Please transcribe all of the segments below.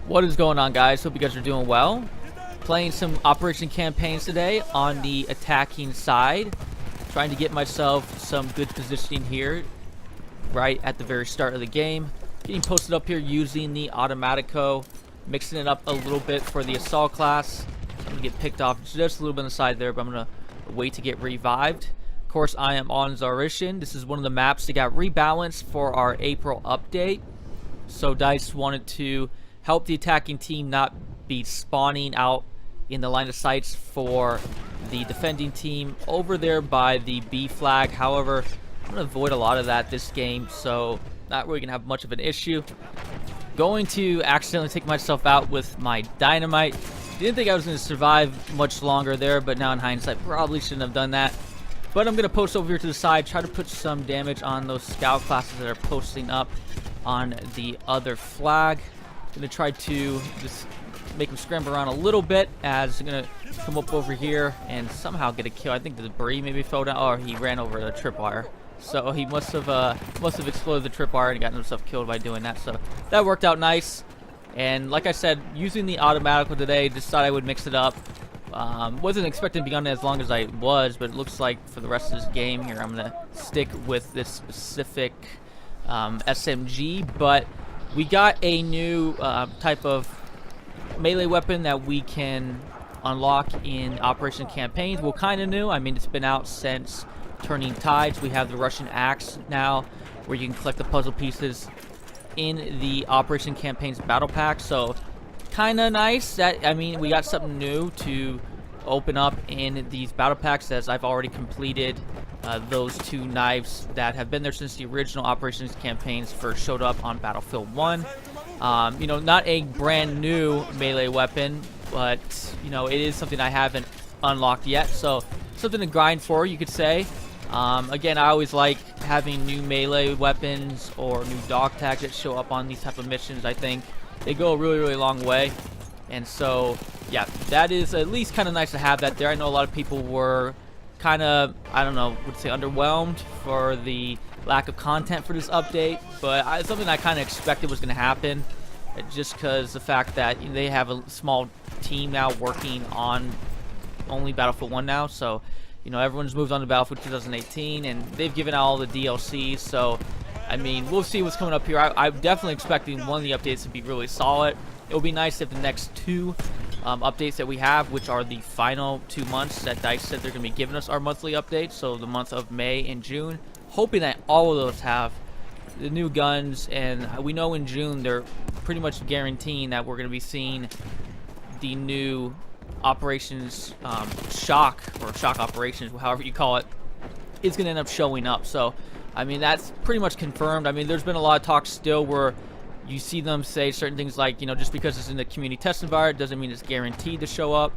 What is going on, guys? Hope you guys are doing well. Playing some operation campaigns today on the attacking side. Trying to get myself some good positioning here right at the very start of the game. Getting posted up here using the Automatico. Mixing it up a little bit for the assault class. I'm going to get picked off just a little bit on the side there, but I'm going to wait to get revived. Of course, I am on Tsaritsyn. This is one of the maps that got rebalanced for our April update. So DICE wanted to help the attacking team not be spawning out in the line of sights for the defending team over there by the B flag. However, I'm going to avoid a lot of that this game, so not really going to have much of an issue. Going to accidentally take myself out with my dynamite. Didn't think I was going to survive much longer there, but now in hindsight, probably shouldn't have done that. But I'm going to post over here to the side, try to put some damage on those scout classes that are posting up on the other flag. Going to try to just make him scramble around a little bit as I'm going to come up over here and somehow get a kill. I think the debris maybe fell down, or he ran over the tripwire. So he must have exploded the tripwire and gotten himself killed by doing that. So that worked out nice. And like I said, using the Automatico today, just thought I would mix it up. Wasn't expecting to be on it as long as I was, but it looks like for the rest of this game here, I'm going to stick with this specific SMG. But we got a new type of melee weapon that we can unlock in Operation Campaigns. Well, kind of new. I mean, it's been out since Turning Tides. We have the Russian Axe now, where you can collect the puzzle pieces in the Operation Campaigns battle pack. So, kind of nice. That, I mean, we got something new to open up in these battle packs, as I've already completed those two knives that have been there since the original Operations Campaigns first showed up on Battlefield 1. You know, not a brand new melee weapon, but, you know, it is something I haven't unlocked yet. So, something to grind for, you could say. Again, I always like having new melee weapons or new dog tags that show up on these type of missions. I think they go a really, really long way. And so, yeah, that is at least kind of nice to have that there. I know a lot of people were kind of, I don't know, would say underwhelmed for the lack of content for this update, but something I kind of expected was going to happen, just because the fact that, you know, they have a small team now working on only Battlefield 1 now. So, you know, everyone's moved on to Battlefield 2018, and they've given out all the DLCs. So, I mean, we'll see what's coming up here. I'm definitely expecting one of the updates to be really solid. It will be nice if the next two updates that we have, which are the final 2 months that DICE said they're going to be giving us our monthly updates, so the month of May and June, hoping that all of those have the new guns. And we know in June they're pretty much guaranteeing that we're going to be seeing the new Operations Shock, or Shock Operations, however you call it, is going to end up showing up. So, I mean, that's pretty much confirmed. I mean, there's been a lot of talk still where you see them say certain things like, you know, just because it's in the community test environment doesn't mean it's guaranteed to show up.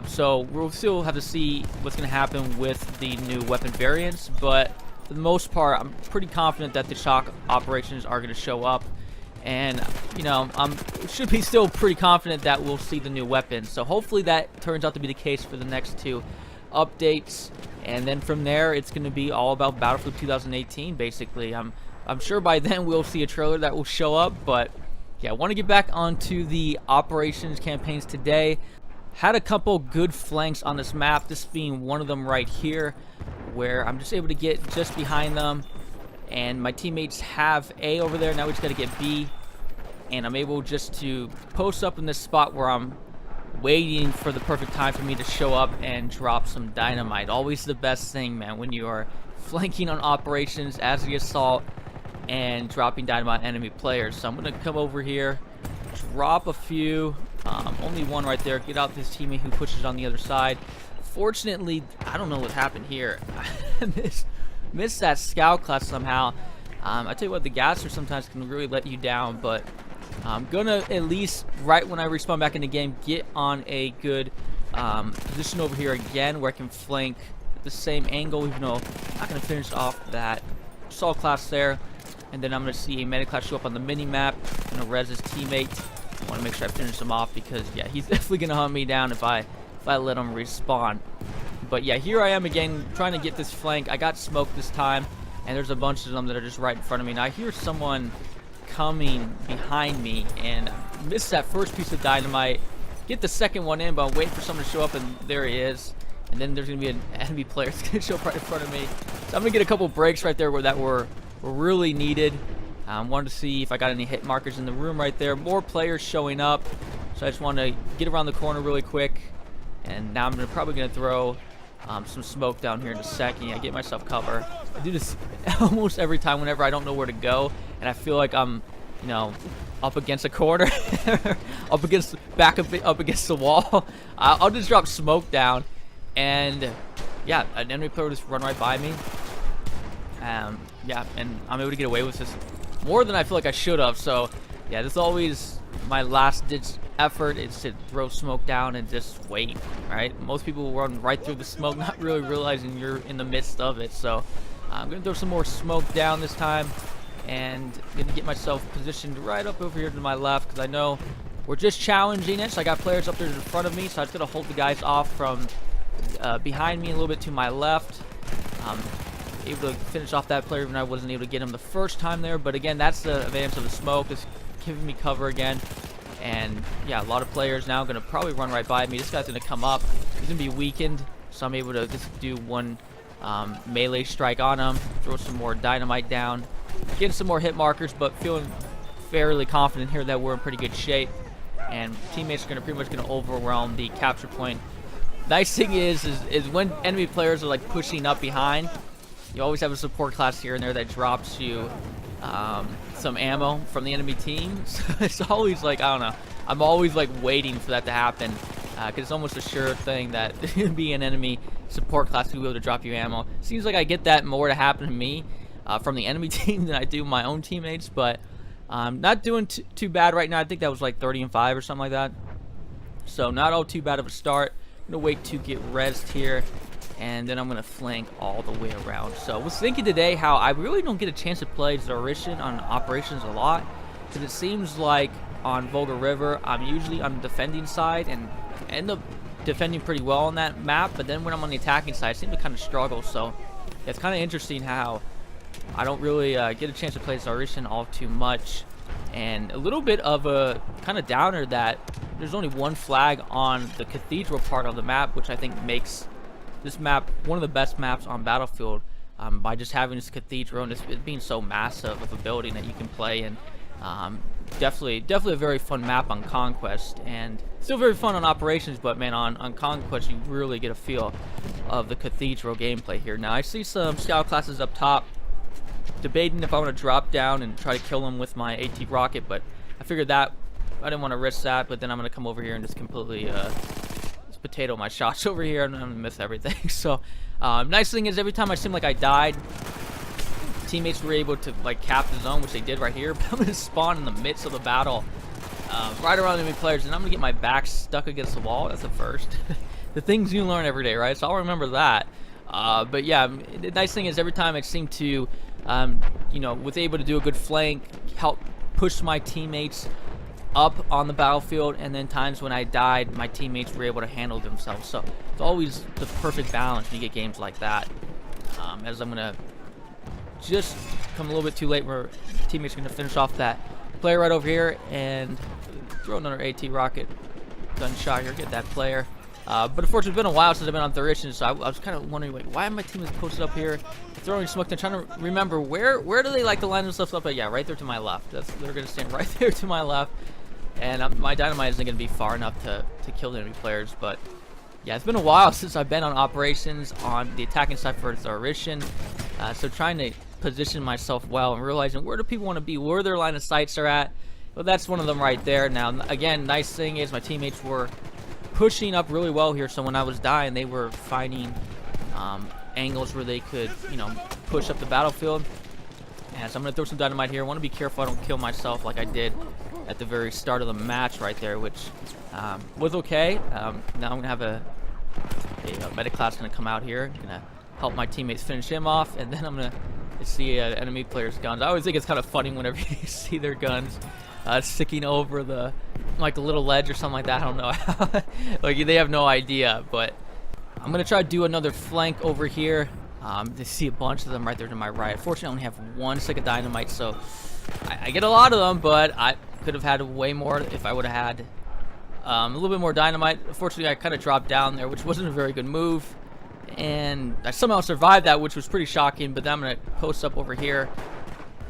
So we'll still have to see what's going to happen with the new weapon variants. But for the most part, I'm pretty confident that the Shock Operations are going to show up. And, you know, should be still pretty confident that we'll see the new weapons. So hopefully that turns out to be the case for the next two updates. And then from there, it's going to be all about Battlefield 2018, basically. I'm sure by then we'll see a trailer that will show up. But, yeah, I want to get back onto the Operations Campaigns today. Had a couple good flanks on this map, this being one of them right here, where I'm just able to get just behind them. And my teammates have A over there. Now we just got to get B. And I'm able just to post up in this spot where I'm waiting for the perfect time for me to show up and drop some dynamite. Always the best thing, man, when you are flanking on operations as the assault and dropping dynamite on enemy players. So I'm going to come over here, drop a few. Only one right there. Get out this teammate who pushes on the other side. Fortunately, I don't know what happened here. I missed that scout class somehow. I tell you what, the gasser sometimes can really let you down, but I'm gonna at least, right when I respawn back in the game, get on a good position over here again where I can flank at the same angle, even though I'm not gonna finish off that assault class there. And then I'm gonna see a medic class show up on the mini map. I'm gonna res his teammate. I want to make sure I finish him off, because yeah, he's definitely gonna hunt me down if I let him respawn. But yeah, here I am again trying to get this flank. I got smoked this time, and there's a bunch of them that are just right in front of me. Now I hear someone coming behind me, and miss that first piece of dynamite, get the second one in, but I'm waiting for someone to show up, and there he is. And then there's going to be an enemy player that's going to show up right in front of me. So I'm going to get a couple breaks right there that were really needed. Wanted to see if I got any hit markers in the room right there. More players showing up. So I just want to get around the corner really quick. And now I'm probably going to throw some smoke down here in a second. I get myself cover. I do this almost every time whenever I don't know where to go. And I feel like I'm, you know, up against a corner. up against the wall. I'll just drop smoke down. And yeah, an enemy player will just run right by me. Yeah, and I'm able to get away with this more than I feel like I should have. So yeah, this is always my last ditch effort, is to throw smoke down and just wait, right? Most people will run right through the smoke, not really realizing you're in the midst of it. So I'm gonna throw some more smoke down this time, and gonna get myself positioned right up over here to my left, because I know we're just challenging it. So I got players up there in front of me, so I just gotta hold the guys off from behind me a little bit to my left. Able to finish off that player, even though I wasn't able to get him the first time there. But again, that's the advantage of the smoke, is giving me cover again. And yeah, a lot of players now going to probably run right by me. This guy's going to come up. He's going to be weakened, so I'm able to just do one melee strike on him, throw some more dynamite down, getting some more hit markers, but feeling fairly confident here that we're in pretty good shape. And teammates are pretty much going to overwhelm the capture point. Nice thing is when enemy players are like pushing up behind, you always have a support class here and there that drops you some ammo from the enemy team. So it's always like, I don't know, I'm always like waiting for that to happen, because it's almost a sure thing that be an enemy support class to be able to drop you ammo. Seems like I get that more to happen to me from the enemy team than I do my own teammates, but not doing too bad right now. I think that was like 30-5 or something like that. So not all too bad of a start. I'm gonna wait to get rezzed here, and then I'm gonna flank all the way around. So I was thinking today how I really don't get a chance to play Tsaritsyn on operations a lot, because it seems like on Volga River I'm usually on the defending side and end up defending pretty well on that map, but then when I'm on the attacking side I seem to kind of struggle. So it's kind of interesting how I don't really get a chance to play Tsaritsyn all too much. And a little bit of a kind of downer that there's only one flag on the cathedral part of the map, which I think makes this map one of the best maps on Battlefield, by just having this cathedral and it being so massive of a building that you can play in. Definitely a very fun map on Conquest, and still very fun on Operations, but man, on Conquest you really get a feel of the cathedral gameplay here. Now I see some scout classes up top, debating if I want to drop down and try to kill them with my AT rocket, but I figured that I didn't want to risk that. But then I'm going to come over here and just completely just potato my shots over here, and I'm going to miss everything. So nice thing is every time I seemed like I died, teammates were able to like cap the zone, which they did right here. But I'm going to spawn in the midst of the battle, right around the enemy players, and I'm going to get my back stuck against the wall. That's the first. The things you learn every day, right? So I'll remember that. But yeah, the nice thing is every time I seem to you know, was able to do a good flank, help push my teammates up on the battlefield, and then times when I died, my teammates were able to handle themselves. So it's always the perfect balance when you get games like that. As I'm gonna just come a little bit too late, where teammates are gonna finish off that player right over here and throw another AT rocket gunshot here, get that player. But unfortunately, it's been a while since I've been on Tsaritsyn, so I was kind of wondering, like, why are my teammates posted up here, throwing smoke? I'm trying to remember where do they like to line themselves up at? Yeah, right there to my left. They're going to stand right there to my left, and my dynamite isn't going to be far enough to kill the enemy players. But yeah, it's been a while since I've been on Operations on the attacking side for Tsaritsyn, so trying to position myself well and realizing where do people want to be, where their line of sights are at. Well, that's one of them right there. Now, again, nice thing is my teammates were pushing up really well here, so when I was dying, they were finding angles where they could, you know, push up the battlefield. And so I'm going to throw some dynamite here. I want to be careful I don't kill myself like I did at the very start of the match right there, which was okay. Now I'm going to have a medic class going to come out here, going to help my teammates finish him off, and then I'm going to see enemy players' guns. I always think it's kind of funny whenever you see their guns sticking over the little ledge or something like that. I don't know. Like, they have no idea. But I'm gonna try to do another flank over here. To see a bunch of them right there to my right. Fortunately, I only have one stick of dynamite, so I get a lot of them, but I could have had way more if I would have had a little bit more dynamite. Unfortunately, I kind of dropped down there, which wasn't a very good move. And I somehow survived that, which was pretty shocking. But then I'm going to post up over here.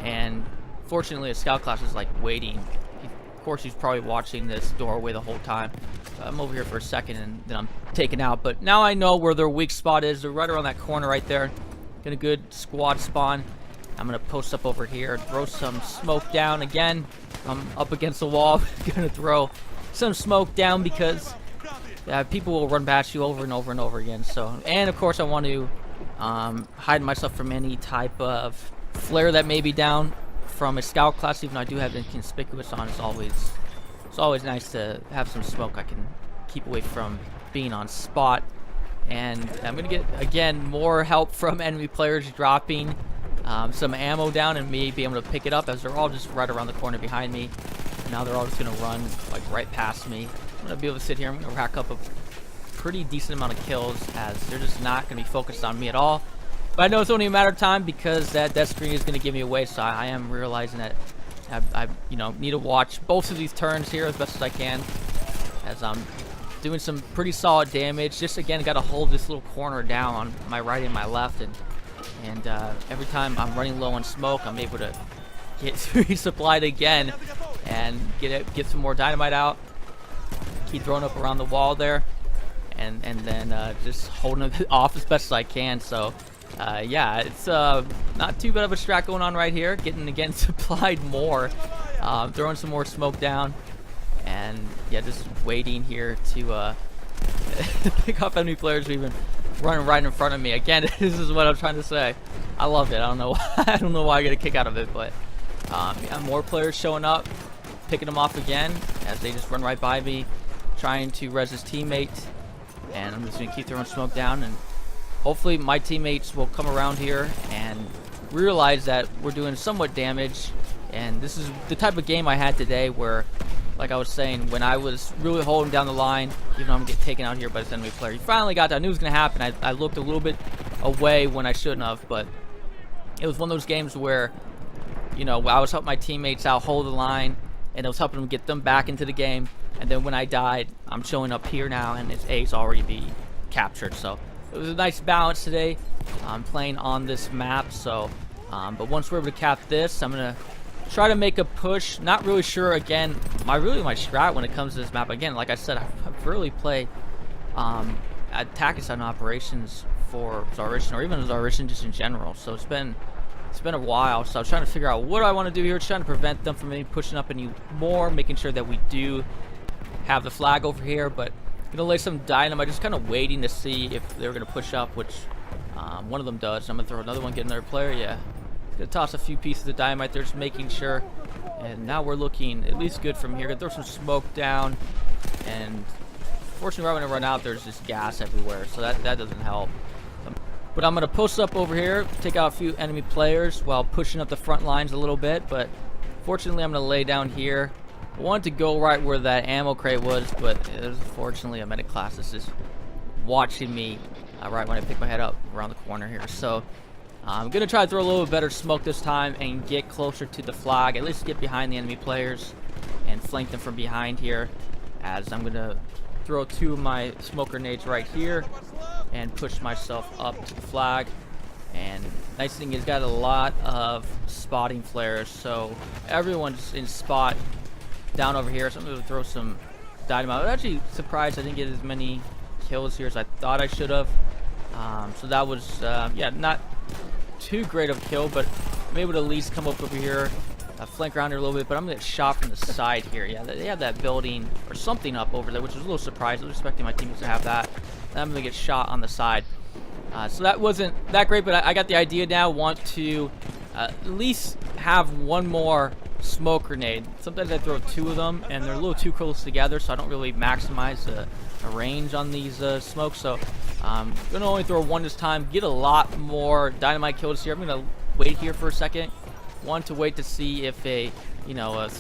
And fortunately, a scout class is like waiting. Of course, he's probably watching this doorway the whole time. So I'm over here for a second, and then I'm taken out. But now I know where their weak spot is. They're right around that corner right there. Get a good squad spawn. I'm going to post up over here, throw some smoke down again. I'm up against the wall. Going to throw some smoke down because people will run past you over and over and over again. So, and of course, I want to hide myself from any type of flare that may be down from a scout class. Even though I do have inconspicuous on, it's always nice to have some smoke. I can keep away from being on spot. And I'm going to get, again, more help from enemy players dropping some ammo down and me being able to pick it up as they're all just right around the corner behind me. Now they're all just going to run like right past me. I'm going to be able to sit here. I'm going to rack up a pretty decent amount of kills as they're just not going to be focused on me at all. But I know it's only a matter of time because that death screen is going to give me away. So I am realizing that I need to watch both of these turns here as best as I can as I'm doing some pretty solid damage. Just again, got to hold this little corner down on my right and my left, and every time I'm running low on smoke, I'm able to get resupplied again and get some more dynamite out. Keep throwing up around the wall there, and then just holding it off as best as I can. So yeah, it's not too bad of a strat going on right here. Getting again supplied more, throwing some more smoke down. And yeah, just waiting here to pick up enemy players who even running right in front of me. Again, this is what I'm trying to say. I love it. I don't know. I don't know why I get a kick out of it, but yeah, more players showing up, picking them off again as they just run right by me, trying to res his teammate. And I'm just gonna keep throwing smoke down, and hopefully my teammates will come around here and realize that we're doing somewhat damage. And this is the type of game I had today where, like I was saying, when I was really holding down the line, even though I'm getting taken out here by this enemy player, he finally got that. I knew it was going to happen. I looked a little bit away when I shouldn't have, but it was one of those games where, I was helping my teammates out hold the line, and it was helping them get them back into the game. And then when I died, I'm showing up here now, and its A's already be captured. So it was a nice balance today. I'm playing on this map, so but once we're able to cap this, I'm going to try to make a push. Not really sure, again, my strat when it comes to this map. Again, like I said, I've really played attack-assign operations for Tsaritsyn, or even Tsaritsyn just in general. So it's been a while. So I was trying to figure out what I want to do here. Just trying to prevent them from maybe pushing up any more, making sure that we do have the flag over here. But gonna lay some dynamite, just kind of waiting to see if they're gonna push up, which one of them does. I'm gonna throw another one, get another player. Yeah. Gonna toss a few pieces of dynamite there, just making sure. And now we're looking at least good from here. Gonna throw some smoke down. And fortunately, right when I run out, there's just gas everywhere, so that doesn't help. But I'm gonna post up over here, take out a few enemy players while pushing up the front lines a little bit. But fortunately, I'm gonna lay down here. I wanted to go right where that ammo crate was, but unfortunately, a medic class is just watching me right when I pick my head up around the corner here. So I'm going to try to throw a little bit better smoke this time and get closer to the flag, at least get behind the enemy players and flank them from behind here, as I'm going to throw 2 of my smoke grenades right here and push myself up to the flag. And nice thing is, got a lot of spotting flares, so everyone's in spot down over here. So I'm going to throw some dynamite. I was actually surprised I didn't get as many kills here as I thought I should have. So that was, yeah, not too great of a kill, but I'm able to at least come up over here, flank around here a little bit. But I'm gonna get shot from the side here. Yeah, they have that building or something up over there, which was a little surprised. I was expecting my teammates to have that. And I'm gonna get shot on the side. So that wasn't that great, but I got the idea now. Want to at least have one more smoke grenade. Sometimes I throw 2 of them, and they're a little too close together, so I don't really maximize the range on these smokes. So I'm gonna only throw 1 this time. Get a lot more dynamite kills here. I'm gonna wait here for a second. Want to wait to see if a not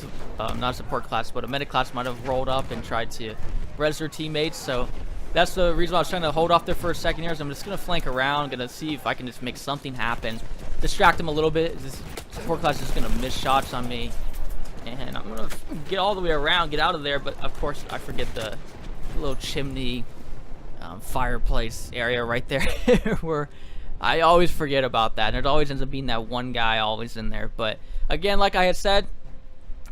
a support class, but a medic class might have rolled up and tried to res their teammates. So that's the reason why I was trying to hold off there for a second here. So I'm just gonna flank around, gonna see if I can just make something happen, distract them a little bit, just Support class is gonna miss shots on me, and I'm gonna get all the way around, get out of there. But of course, I forget the little chimney, fireplace area right there, where I always forget about that, and it always ends up being that one guy always in there. But again, like I had said,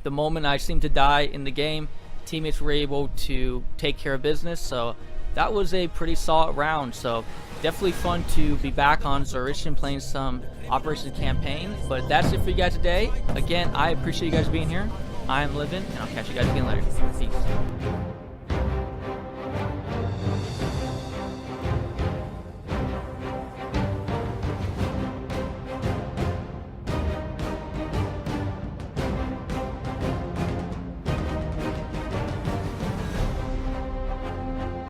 the moment I seemed to die in the game, teammates were able to take care of business. So that was a pretty solid round. So definitely fun to be back on Tsaritsyn playing some Operation Campaign. But that's it for you guys today. Again, I appreciate you guys being here. I am Livin, and I'll catch you guys again later. Peace.